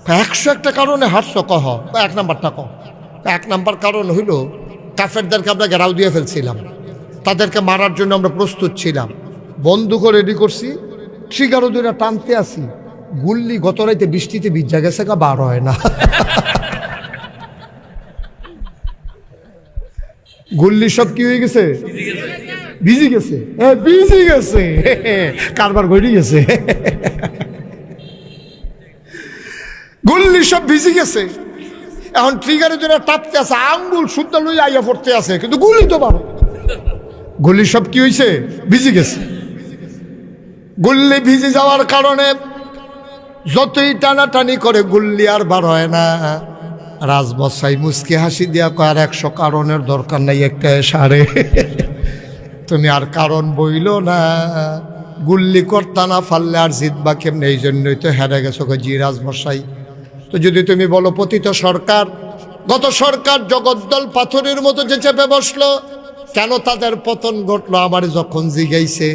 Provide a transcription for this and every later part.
101টা কারণে হারছো কহ, এক নাম্বারটা কহ। এক নাম্বার কারণ হইল কাফেরদেরকে আমরা ঘেরাও দিয়ে ফেলছিলাম, তাদেরকে মারার জন্য আমরা প্রস্তুত ছিলাম, বন্দুক রেডি করছি, ট্রিগারও দুইটা টানতে আসি, গুল্লি গত রাইতে বৃষ্টিতে ভিজা গেছে, বার হয় না। গুল্লি সব কি হয়ে গেছে? ভিজে গেছে, ভিজে গেছে, কারবার ঘটে গেছে, গুল্লি সব ভিজে গেছে। এখন ট্রিগারের জন্য টাপতে আছে, আঙ্গুল শুদ্ধ লই আইয়া পড়তে আছে, কিন্তু গুলি তো পারো। গুলি সব কি হয়েছে? ভিজে গেছে। গুল্লি ভিজে যাওয়ার কারণে যতই টানাটানি করে গুল্লি আর বার হয় না। রাজমশাই মুচকি হাসি দিয়া কয়, আর 100 কারণের দরকার নাই, একটা সারে। তুমি আর কারণ বইল না, গুল্লি করতা না ফাললে আর জিতবা কেমনে, এই জন্যই তো হেরে গেছো। জি রাজমশাই, তো যদি তুমি বলো পতিত সরকার, গত সরকার জগদ্দল পাথরের মতো যে চেপে বসলো, কেন তাদের পতন ঘটলো? আমার যখন জিগাইছে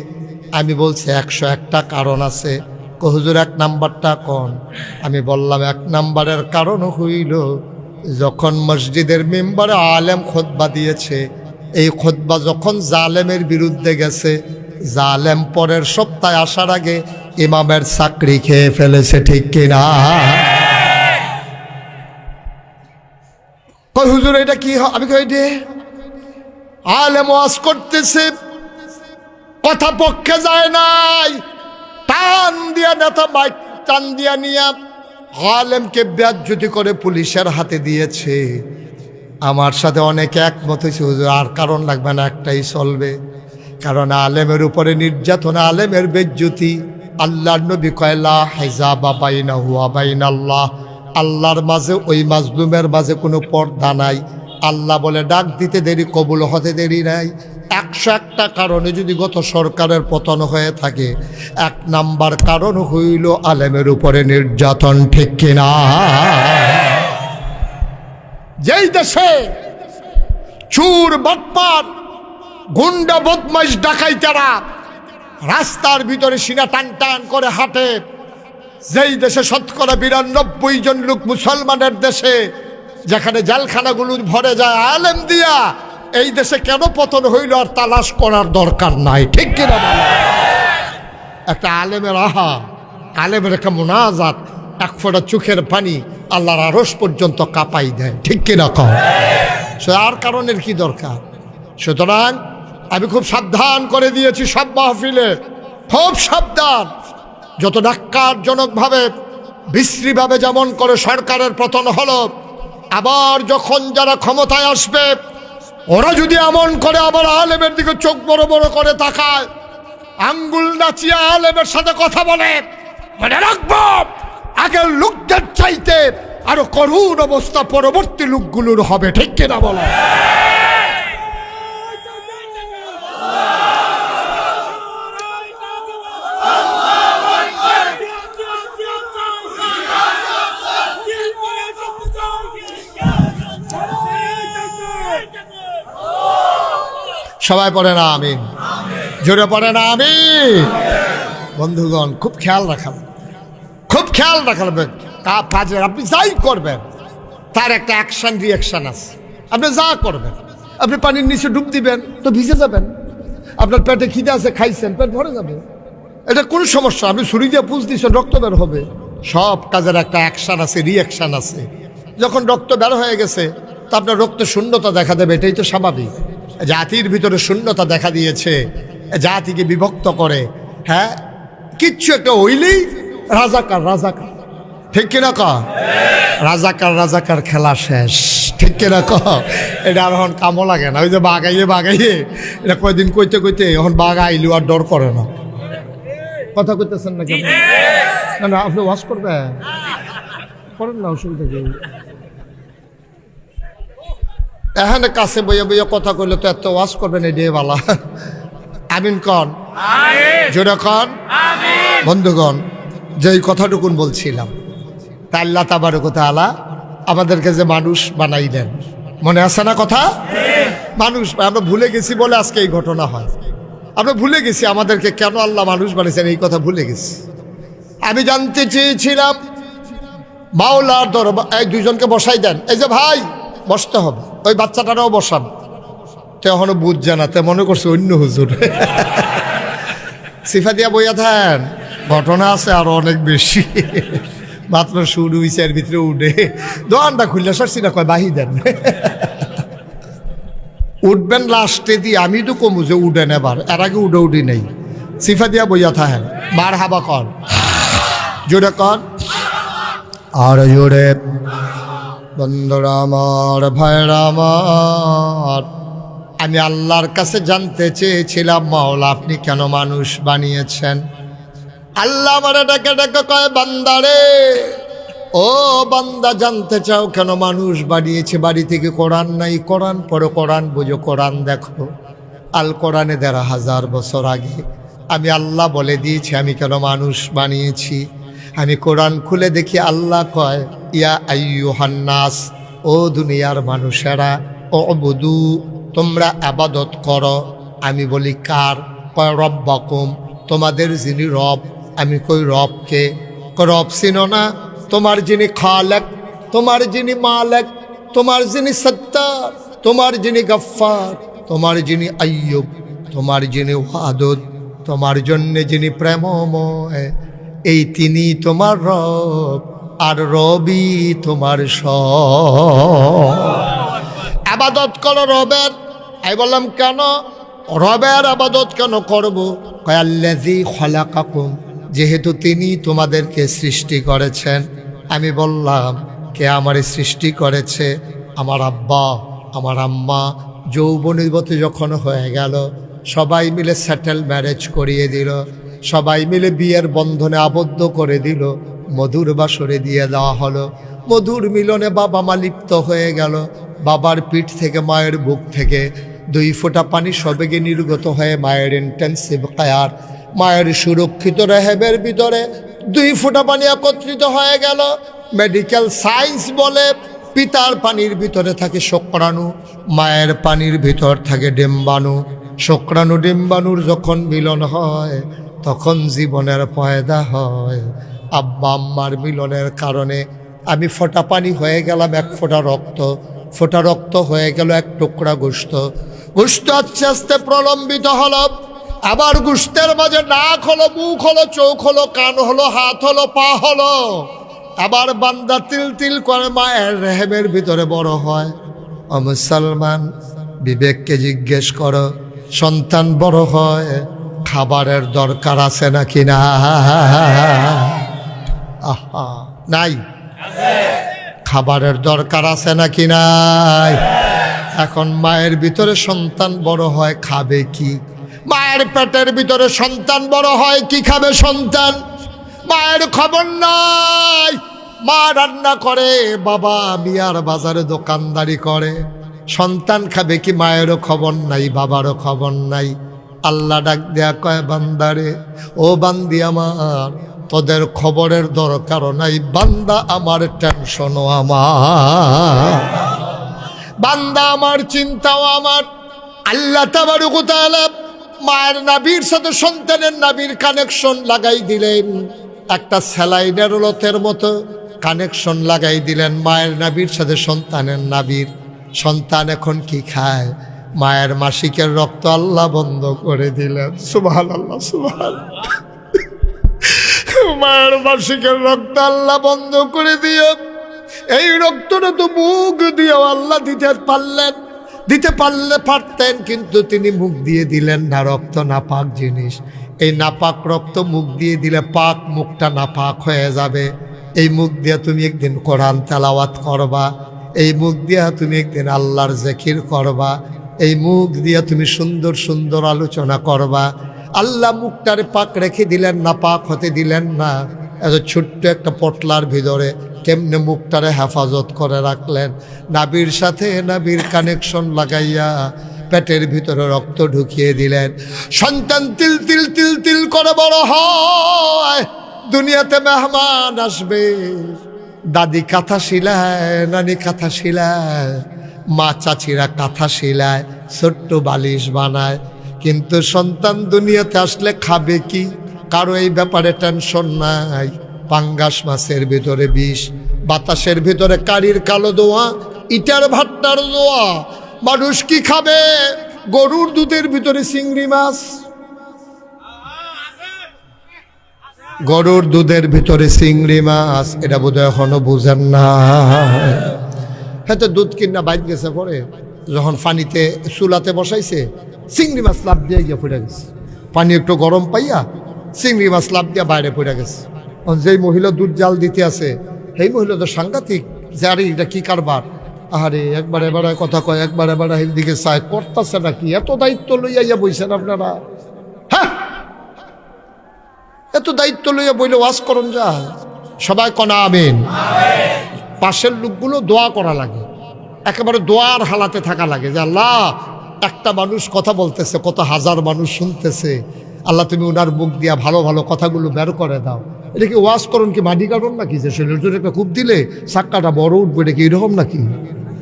আমি বলছি 101টা কারণ আছে। হুজুর 1 নাম্বারটা কোন? আমি বললাম 1 নাম্বারের কারণ হইল যখন মসজিদের মেম্বারে আলেম খুতবা দিয়েছে, এই খুতবা যখন জালেমের বিরুদ্ধে গেছে, জালেম পরের সপ্তাহে আসার আগে ইমামের চাকরি খেয়ে ফেলেছে, ঠিক কিনা? হুজুর এটা কি? আমি কই দে, আলেম ওয়াজ করতেছে, কথা পক্ষে যায় নাই, টান দিয়া নেতা বাইক টান দিয়া নিয়া আলেমকে বেজ্জতি করে পুলিশের হাতে দিয়েছে। আমার সাথে অনেকে একমত হয়েছে, হুজুর আর কারণ লাগবে না, একটাই চলবে। কারণ আলেমের উপরে নির্যাতন, আলেমের বেজ্জতি। আল্লাহর নবী কয় লা হিজাবা বাইনাহু ওয়া বাইনাল্লাহ, আল্লাহর মাঝে ওই মাজলুমের মাঝে কোনো পর্দা নাই। আল্লাহ বলে ডাক দিতে দেরি, কবুল হতে দেরি নাই। 101টা কারণে যদি গত সরকারের পতন হয়ে থাকে, 1 নাম্বার কারণ হইল আলেমের উপরে নির্যাতন, ঠিক কিনা? যেই দেশে চুর বাটপার গুন্ডা বদমাইশ ডাকাইতেরা রাস্তার ভিতরে সিনা টান টান করে হাঁটে, যেই দেশে 92% জন লোক মুসলমানের দেশে, যেখানে জেলখানাগুলো ভরে যায় আলেম দিয়া, এই দেশে কেন পতন হইল আর তালাশ করার দরকার নাই, ঠিক কিনা? একটা আলেমের আলেমের একটা মুনাজাত, 1 ফোঁটা চোখের পানি আল্লাহর আরশ পর্যন্ত কাঁপাই দেয়, ঠিক কিনা? কম আর কারণের কি দরকার? সুতরাং আমি খুব সাবধান করে দিয়েছি সব মাহফিলে, খুব সাবধান। যত ন্যাক্কারজনকভাবে বিশ্রীভাবে যেমন করে সরকারের পতন হলো, আবার যখন যারা ক্ষমতায় আসবে ওরা যদি এমন করে আবার আলেমের দিকে চোখ বড় বড় করে তাকায়, আঙ্গুল নাচিয়ে আলেমের সাথে কথা বলে, মনে রাখবো আগের লোকদের চাইতে আরো করুণ অবস্থা পরবর্তী লোকগুলোর হবে, ঠিক কিনা বলো? সবাই পড়ে না আমিন, জোরে পড়ে না আমিন। বন্ধুগণ, খুব খেয়াল রাখাবেন, খুব খেয়াল রাখাবেন। কাজের আপনি যাই করবেন তার একটা অ্যাকশন রিয়াকশন আছে। আপনি যা করবেন, আপনি পানির নিচে ডুব দিবেন তো ভিজে যাবেন, আপনার পেটে খিদে আছে, খাইছেন, পেট ভরে যাবে, এটা কোন সমস্যা। আপনি ছুরি দিয়ে পুষ দিচ্ছেন, রক্ত বের হবে। সব কাজের একটা অ্যাকশন আছে, রিয়াকশন আছে। যখন রক্ত বের হয়ে গেছে তা আপনার রক্তে শূন্যতা দেখা দেবে, এটাই তো স্বাভাবিক। জাতির ভিতরে শূন্যতা দেখা দিয়েছে, জাতিকে বিভক্ত করে, হ্যাঁ, কিচ্ছু একটা হইলেই রাজাকার রাজাকার, ঠিক কিনা? ক রাজাকার রাজাকার খেলা শেষ, ঠিক কিনা? ক এটা আর এখন কামও লাগে না। ওই যে বাগাইয়ে বাগাইয়ে এটা কয়দিন কইতে কইতে এখন বাঘ আইলু আর ডর করে না। কথা কইতেছেন না কেন? না না, আপনি ওয়াশ করবেন, করেন না, অসুবিধা কি? এখানে কাছে বইয়া বইয়া কথা কইলে তো এত ওয়াজ করবেন, এই দিয়ে বালা। আমিন কন, জোরে কন। বন্ধুগণ, যেই কথাটুকুন বলছিলাম, তা আল্লাহ তাবারক ওয়া তাআলা আমাদেরকে যে মানুষ বানাইলেন, মনে আছে না কথা? মানুষ আমরা ভুলে গেছি বলে আজকে এই ঘটনা হয়। আমরা ভুলে গেছি আমাদেরকে কেন আল্লাহ মানুষ বানিয়েছেন, এই কথা ভুলে গেছি। আমি জানতে চেয়েছিলাম মাওলার দরবার, এই দুইজনকে বসাই দেন, এই যে ভাই বসতে হবে, ওই বাচ্চাটারাও বসান। তো এখনো বুঝছে না, তে মনে করছে অন্য হুজুর। সিফা দিয়া বইয়া থাকেন, ঘটনা আছে আরো অনেক বেশি। মাত্র শুরু হইছে, এর ভিতরে উঠে দোকানটা খুললে সরছি না, কয় বাহি দেন। উঠবেন লাস্টে দিয়ে, আমি তো কমু যে উঠেন, এবার এর আগে উঠি নেই। সিফা দিয়া বইয়া থাকেন, মার হাবা কর, জোরে কর আর জোরে। বন্ধুরা আমার, ভাইরা আমার, আমি আল্লাহর কাছে জানতে চেয়েছিলাম, মাওলা আপনি কেন মানুষ বানিয়েছেন? আল্লাহ আমার ডেকে ডেকে কয়, বান্দারে, ও বান্দা, জানতে চাও কেন মানুষ বানিয়েছে? বাড়ি থেকে কোরআন নাই, কোরআন পড়ো, কোরআন বুঝো, কোরআন দেখো। আল কোরআনে ১,৫০০ বছর আগে আমি আল্লাহ বলে দিয়েছি আমি কেন মানুষ বানিয়েছি। আমি কোরআন খুলে দেখি আল্লাহ কয়, ইয়া আইয়ুহান নাস, ও দুনিয়ার মানুষেরা, উবুদু, তোমরা ইবাদত করো। আমি বলি কার? কয় রব্বাকুম, তোমাদের যিনি রব। আমি কই রবকে? রব চিনো না? তোমার যিনি খালেক, তোমার যিনি মালেক, তোমার যিনি সত্তার, তোমার যিনি গফফার, তোমার যিনি আইয়ুব, তোমার যিনি ওয়াদুদ, তোমার জন্য যিনি প্রেমময়, এই তিনি তোমার রব, আর রবি তোমার সব। আবাদত করো রবের। আমি বললাম কেন রবের আবাদত কেন করব? কয় আল্লাযী খলাকাকুম, যেহেতু তিনি তোমাদেরকে সৃষ্টি করেছেন। আমি বললাম কে আমারে সৃষ্টি করেছে? আমার আব্বা, আমার আম্মা যৌবনীবতী যখন হয়ে গেল, সবাই মিলে সেটেল ম্যারেজ করিয়ে দিল, সবাই মিলে বিয়ের বন্ধনে আবদ্ধ করে দিল, মধুর বাসরে দিয়ে দেওয়া হলো। মধুর মিলনে বাবা মা লিপ্ত হয়ে গেল। বাবার পিঠ থেকে, মায়ের বুক থেকে 2 ফোঁটা পানি সবেগে নির্গত হয়ে মায়ের ইন্টেন্সিভ কেয়ার, মায়ের সুরক্ষিত রেহেবের ভিতরে 2 ফোঁটা পানি একত্রিত হয়ে গেল। মেডিকেল সায়েন্স বলে পিতার পানির ভিতরে থাকে শুক্রাণু, মায়ের পানির ভিতর থাকে ডিম্বাণু। শুক্রাণু ডিম্বাণুর যখন মিলন হয় তখন জীবনের পয়দা হয়। আব্বা আম্মার মিলনের কারণে আমি ফোঁটা পানি হয়ে গেলাম 1 ফোঁটা রক্ত, ফোঁটা রক্ত হয়ে গেল 1 টুকরা গোশত। গোশত আস্তে আস্তে প্রলম্বিত হলো, আবার গোশতের মাঝে নাক হলো, মুখ হলো, চোখ হলো, কান হলো, হাত হলো, পা হলো। আবার বান্দা তিল তিল করে মায়ের রেহেমের ভিতরে বড় হয়। ও মুসলমান, বিবেককে জিজ্ঞেস করো, সন্তান বড় হয়, খাবারের দরকার আছে নাকি না? আহা, নাই? খাবারের দরকার আছে নাকি নাই? এখন মায়ের ভিতরে সন্তান বড় হয়, খাবে কি? মায়ের পেটের ভিতরে সন্তান বড় হয়, কি খাবে সন্তান? মায়ের খবর নাই। মা রান্না করে, বাবা মিয়ার বাজারে দোকানদারি করে। সন্তান খাবে কি? মায়েরও খবর নাই, বাবারও খবর নাই। আল্লাহ ডাক দেয়া কয়, বান্দারে, ও বান্দি আমার, তোদের খবরের দরকার নাই, বান্দা আমার টেনশনও আমার, বান্দা আমার চিন্তাও আমার। আল্লাহ তাবারক ওয়া তাআলা মায়ের নাভির সাথে সন্তানের নাভির কানেকশন লাগাই দিলেন। একটা স্যালাইনের লতের মতো কানেকশন লাগাই দিলেন মায়ের নাভির সাথে সন্তানের নাভির। সন্তান এখন কি খায়? মায়ের মাসিকের রক্ত আল্লাহ বন্ধ করে দিলেন। সুবহানাল্লাহ, সুবহানাল্লাহ। মায়ের মাসিকের রক্ত আল্লাহ বন্ধ করে দিয়ে, এই রক্তটা তো মুখ দিয়ে আল্লাহ দিতে পারতেন, কিন্তু তিনি মুখ দিয়ে দিলেন না। রক্ত নাপাক জিনিস, এই নাপাক রক্ত মুখ দিয়ে দিলে পাক মুখটা নাপাক হয়ে যাবে। এই মুখ দিয়ে তুমি একদিন কোরআন তেলাওয়াত করবা, এই মুখ দিয়ে তুমি একদিন আল্লাহর জিকির করবা, এই মুখ দিয়ে তুমি সুন্দর সুন্দর আলোচনা করবা। আল্লাহ মুখটারে পাক রেখে দিলেন না, পাক হতে দিলেন না। এত ছোট্ট একটা পটলার ভিতরে কেমনে মুখটারে হেফাজত করে রাখলেন? নাভির সাথে নাভির কানেকশন লাগাইয়া পেটের ভিতরে রক্ত ঢুকিয়ে দিলেন। সন্তান তিল তিল তিল তিল করে বড় হয়। দুনিয়াতে মেহমান আসবে, দাদি কাঁথা শিলায়, নানি কাঁথা শিলায়, মা চাচিরা কাঁথা শিলায়, ছোট্ট বালিশ বানায়। কিন্তু সন্তান দুনিয়াতে আসলে খাবে কি? কারো এই ব্যাপারে টেনশন নাই। পাঙ্গাস মাছের ভিতরে বিষ, বাতাসের ভিতরে কারির কালো দোয়া, ইটার ভাট্টার দোয়া। মানুষ কি খাবে? গরুর দুধের ভিতরে চিংড়ি মাছ, গরুর দুধের ভিতরে চিংড়ি মাছ। এটা বোধহয় এখনো বুঝেন না। হ্যাঁ, তো দুধ কিনা বাইর গেছে পরে, যখন পানিতে চুলাতে বসাইছে, চিংড়ি মাছ লাভ দিয়ে গিয়ে পড়ে গেছে। পানি একটু গরম পাইয়া চিংড়ি মাছ লাভ দিয়ে বাইরে পড়ে গেছে। যেই মহিলা দুধ জাল দিতে আছে, সেই মহিলা তো সাংঘাতিক, যে আরে এটা কি কারবার। আরে একবার এবার কথা কয়, একবার এবার দিকে চায়, করতেছে নাকি? এত দায়িত্ব লইয়া ইয়া বইছেন আপনারা? হ্যাঁ, এত দায়িত্ব লইয়া বইলে ওয়াজ করুন যায়? সবাই কনা আমিন। পাশের লোকগুলো দোয়া করা লাগে, একেবারে দোয়ার হালাতে থাকা লাগে, যে আল্লাহ, একটা মানুষ কথা বলতেছে, কত হাজার মানুষ শুনতেছে, আল্লাহ তুমি ওনার মুখ দিয়া ভালো ভালো কথাগুলো বের করে দাও। এটা কি ওয়াজ করুন কি মাটি কাটুন নাকি? যে শরীরের জন্য একটা খুব দিলে চাক্কাটা বড় উঠবে, এটা কি এরকম নাকি?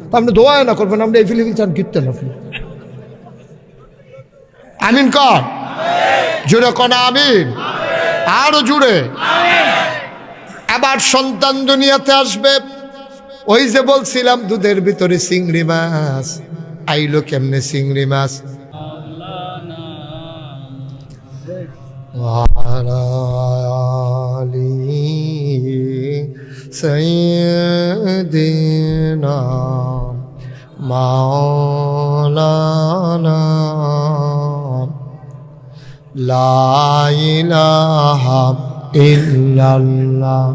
তা আপনি দোয়া না করবেন, আপনি এই ফিলিপি চান কীর্তেন আপনি। আমিন কর, জুড়ে কনা আমিন, আরো জুড়ে। আবার সন্তান দুনিয়াতে আসবে। ওই যে বলছিলাম দুধের ভিতরে চিংড়ি মাছ, আইলো কেমনে চিংড়ি মাছ? সাইয়্যিদিনা মাওলানা লা ইলাহা ইল্লাল্লাহ,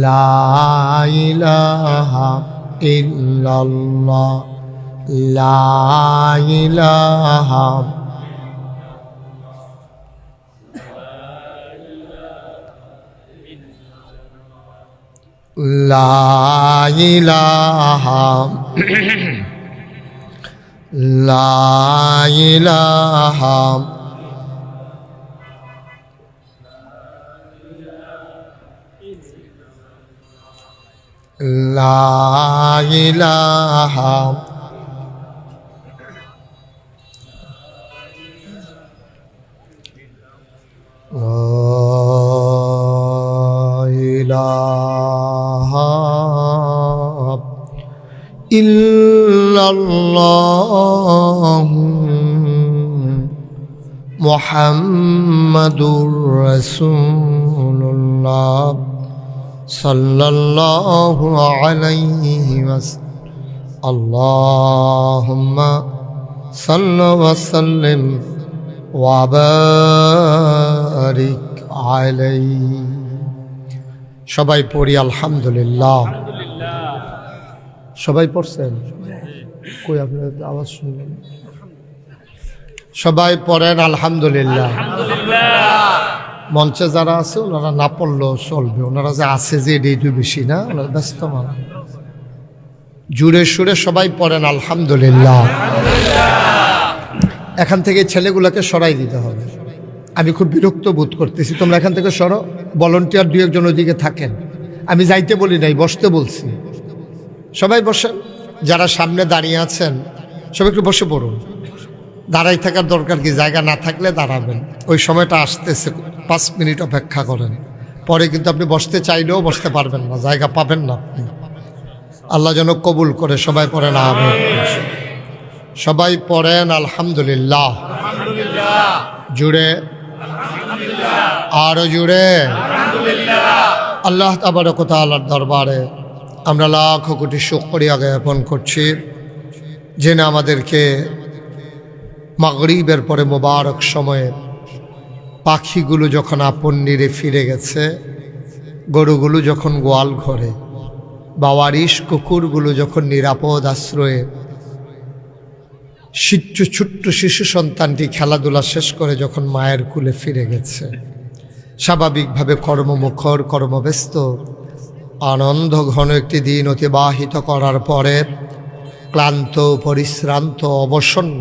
লা ইলাহা ইল্লাল্লাহ, লা ইলাহা লা ইলাহা লা ইলাহা লা ইলাহা ইল্লাল্লাহ মুহাম্মাদুর রাসূলুল্লাহ সাল্লাল্লাহু আলাইহি ওয়াসাল্লাম। আল্লাহুম্মা সাল্লি ওয়া সাল্লিম ওয়া বারিক আলাইহি। সবাই পড়ি আলহামদুলিল্লাহ। সবাই পড়ছেন? কই আপনার আওয়াজ শুনলেন? সবাই পড়েন আলহামদুলিল্লাহ। মঞ্চে যারা আছে ওনারা না পড়লেও চলবে, ওনারা যে আছে যে এটাই বেশি না, ওনারা ব্যস্ত মানুষ। জুড়ে সুরে সবাই পড়েন আলহামদুলিল্লাহ। এখান থেকে ছেলেগুলোকে সরাই দিতে হবে। আমি খুব বিরক্ত বোধ করতেছি, তোমরা এখান থেকে সরো। ভলান্টিয়ার দু একজন ওইদিকে থাকেন, আমি যাইতে বলি নাই, বসতে বলছি। সবাই বসেন, যারা সামনে দাঁড়িয়ে আছেন সবাই একটু বসে পড়ুন। দাঁড়াই থাকার দরকার কি? জায়গা না থাকলে দাঁড়াবেন, ওই সময়টা আসতেছে, 5 মিনিট অপেক্ষা করেন। পরে কিন্তু আপনি বসতে চাইলেও বসতে পারবেন না, জায়গা পাবেন না আপনি। আল্লাহ যেন কবুল করে। সবাই পড়েন আমিন। সবাই পড়েন আলহামদুলিল্লাহ। জুড়ে, আরো জুড়ে। আল্লাহ তাবারক ওয়া তাআলার দরবারে আমরা লাখ কোটি শুকরিয়া জ্ঞাপন করছি, যিনি আমাদেরকে মাগরিবের পরে মোবারক সময়ে পাখিগুলো যখন আপন নিরে ফিরে গেছে, গরুগুলো যখন গোয়াল ঘরে, বাওয়ারিশ কুকুরগুলো যখন নিরাপদ আশ্রয়ে, ছোট্ট শিশু সন্তানটি খেলাধুলা শেষ করে যখন মায়ের কুলে ফিরে গেছে, স্বাভাবিকভাবে কর্মমুখর, কর্মব্যস্ত, আনন্দ ঘন একটি দিন অতিবাহিত করার পরে ক্লান্ত, পরিশ্রান্ত, অবসন্ন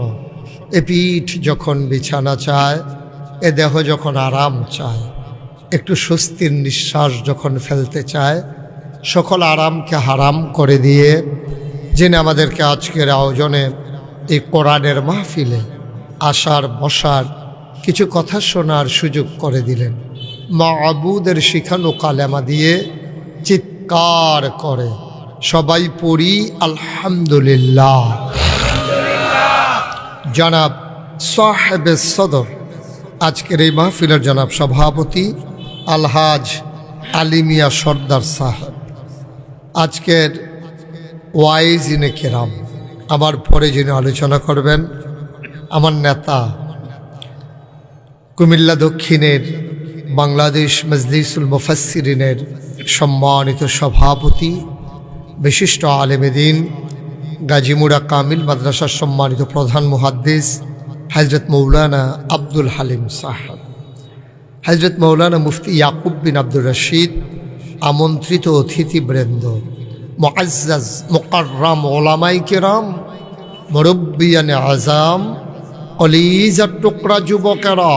এ পিঠ যখন বিছানা চায়, এ দেহ যখন আরাম চায়, একটু স্বস্তির নিঃশ্বাস যখন ফেলতে চায়, সকল আরামকে হারাম করে দিয়ে যিনি আমাদেরকে আজকের আয়োজনে এই কোরআনের মাহফিলে আসার, বসার, কিছু কথা শোনার সুযোগ করে দিলেন, মাবুদের শিখানো কালেমা দিয়ে চিৎকার চিৎকার করে সবাই পড়ি আলহামদুলিল্লাহ। জনাব সাহেবে সদর, আজকের এই মাহফিলের জনাব সভাপতি আলহাজ আলিমিয়া সর্দার সাহেব, আজকের ওয়াইজিনে কেরাম, আমার পরে যিনি আলোচনা করবেন আমার নেতা কুমিল্লা দক্ষিণের বাংলাদেশ মজলিসুল মুফাসসিরিনের সম্মানিত সভাপতি, বিশিষ্ট আলেমে দ্বীন, গাজীমুড়া কামিল মাদ্রাসার সম্মানিত প্রধান মুহাদ্দিস হযরত মৌলানা আব্দুল হালিম সাহেব, হযরত মৌলানা মুফতি ইয়াকুব বিন আব্দুর রশিদ, আমন্ত্রিত অতিথিবৃন্দ, মুআজ্জাজ মুকাররম উলামায়ে কেরাম, মুরব্বিয়ানে আযাম, কলিজার টুকরা যুবকেরা,